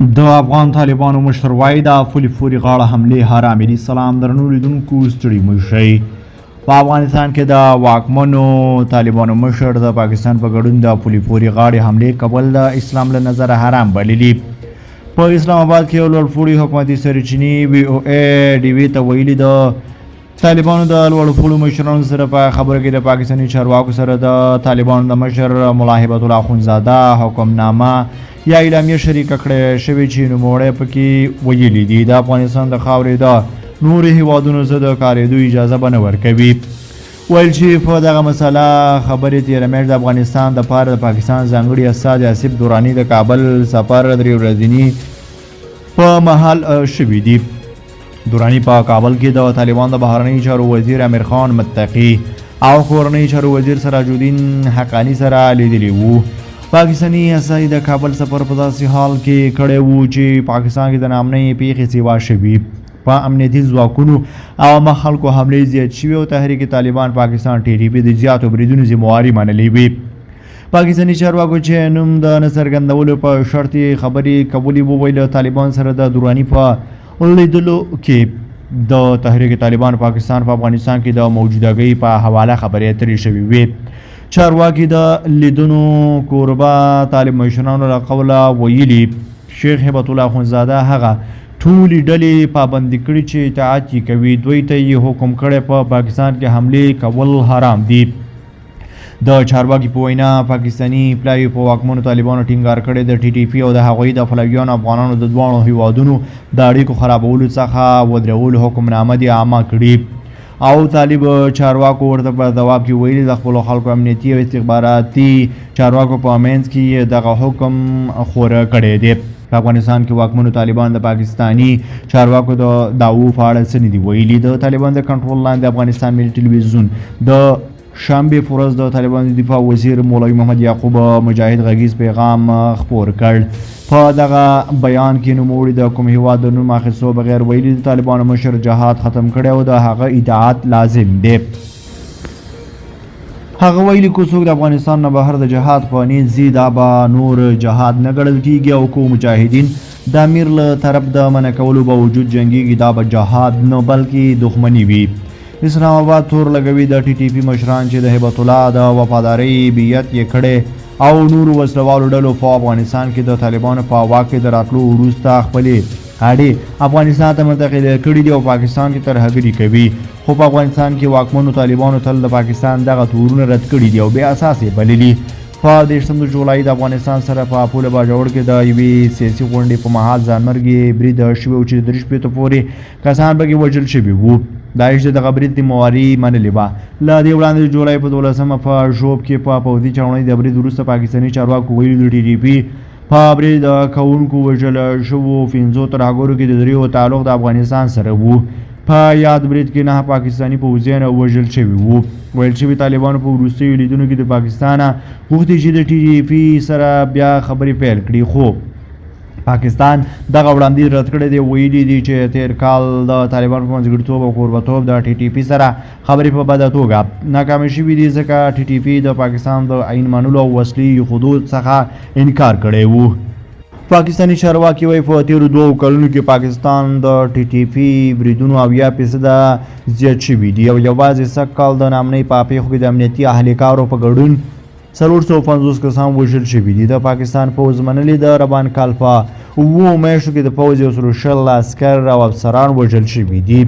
د افغان طالبانو مشر وایي د پولي پورې غاړه حملې حرامې دي. سلام درنو لیدونکو، ستړي مه شئ. په افغانستان کې د واکمنو طالبانو مشر د پاکستان په ګډون د پولي پورې غاړې حملې کول د اسلام له نظره حرام بللي. په اسلام آباد کې یو لوړپوړي حکومتي سرچینې VOA ډیوي ته ویلي د طالبانو د لوړپوړو مشرانو سره په خبره کې د پاکستاني چارواکو سره د طالبانو د مشر ملاهيبت الله اخونزاده حکمنامه یا اعلامیه شریکه کړې شوې چې نوموړی پکې ویلي دي د افغانستان د خاورې د نورو هیوادونو سره د کارېدو اجازه به نه ورکوي. ویل چې په دغه مسله خبرې تېره میاشت د افغانستان دپاره د پاکستان ځانګړي استازي آصف دراني د کابل سفر 3 ورځني په مهال شوي دي. دراني په کابل کې د طالبان د بهرنیو چارو وزیر امیر خان متقي او کورنیو چارو وزیر سراج الدین حقانی سره لیدلي وو. پاکستاني استازي د کابل سفر په داسې حال کې کړی وو چې پاکستان کې د ناامنۍ پیښې سیوا شوي، په امنیتي ځواکونو او عامه خلکو حملې زیات شوي او تحریک طالبان پاکستان TTP د زیاتو بریدونو ذمهواري منلې وي. پاکستاني چارواکو چې نوم د نه څرګندولو په شرط خبرې کولې وویل طالبان سره د دراني په لیدلو کې د تحریک طالبان پاکستان په افغانستان کې د موجودګۍ په حواله خبرې اترې شوې وي. چارواکي د لیدونو کوربه طالب مشرانو له قوله ویلي شیخ هیبت الله اخونزاده هغه ټولې ډلې پابندي کړي چې اطاعت یې کوي. دوی ته یې حکم کړی په پاکستان کې حملې کول حرام دي. د چارواکي په وینا پاکستاني پلاوي په واکمنو طالبانو ټینګار کړی د TTP او د هغوی د پلویانو افغانانو د دواړو هیوادونو د اړیکو خرابولو څخه ودرولو حکمنامه دې عامه کړي او طالب چارواکو ورته په ځواب کې ویلي د خپلو خلکو امنیتي او استخباراتي چارواکو په منځ کې دغه حکم خوره کړی دی. په افغانستان کې واکمنو طالبان د پاکستاني چارواکو د دعوو په اړه څه نه دي ویلي. د طالبان د کنټرول لاندې افغانستان ملي ټلویزیون د شنبې په ورځ د طالبانو دفاع وزیر ملايعقوب مجاهد غږيز پیغام خپور کړ. په دغه بیان کې نوموړي د کوم هیواد د نوم اخیستو بغیر ویلي د طالبانو مشر جهاد ختم کړی او د هغه اطاعت لازم دی. هغه ویلي که څوک د افغانستان نه بهر د جهاد په نیت ځي دا به نور جهاد نه ګڼل کیږي او که مجاهدین د امیر له طرف د منع کولو باوجود جنګیږي دا به جهاد نه بلکې دښمني وي. اسلام آباد تور لګوي د TTP مشران چې د هیبت الله د وفادارۍ بیعت یې کړی او نورو وسلوالو ډلو په افغانستان کې د طالبانو په واک کې د راتلو وروسته خپلې اړې افغانستان ته منتقل کړي دي او پاکستان کې ترهګري کوي. خو په افغانستان کې واکمنو طالبانو تل د پاکستان دغه تورونه رد کړي دي او بې اساسې بللي. په 13 جولای د افغانستان سره په پوله باجوړ کې د یوې سیاسي غونډې په مهال ځانمرګي برید شوی او چې 3 شپېته پورې کسان پکې وژل شوي وو. داعش د برید ذمهواري منلې وه. له دې وړاندې د جولای په 12 په ژوب کې په پوځي چاودنې د برید وروسته پاکستاني چارواکو ویلي د TTP په برید کوونکو وژل شوو 15 ترهګرو کې د 3 تعلق د افغانستان سره وو. په یاد برید کې 9 پاکستاني پوځیان وژل شوي وو. ویل شوي طالبانو په وروستیو لیدونو کې د پاکستان غوښتي چې د TTP سره بیا خبرې پیل کړي خو پاکستان دغه وړاندیز رد کړی دی. ویلي دي چې تیر کال د طالبانو په منځګړیتوب او کوربتوب د TTP سره خبرې په بده توګه ناکامې شوي دي ځکه TTP د پاکستان د عین منلو او وسلې حدود څخه انکار کړی وو. پاکستاني چارواکي وایي په تیرو 2 کلونو کې پاکستان د TTP بریدونو 80% زیات شوي دي او یوازې سږ کال د ناامنۍ په پیښو کې د امنیتي اهلکارو په ګډون 450 کسان وژل شوي دي. د پاکستان پوځ منلي د ربان کال په 7 میاشتو کې د پوځ 120 عسکر او افسران وژل شوي دي.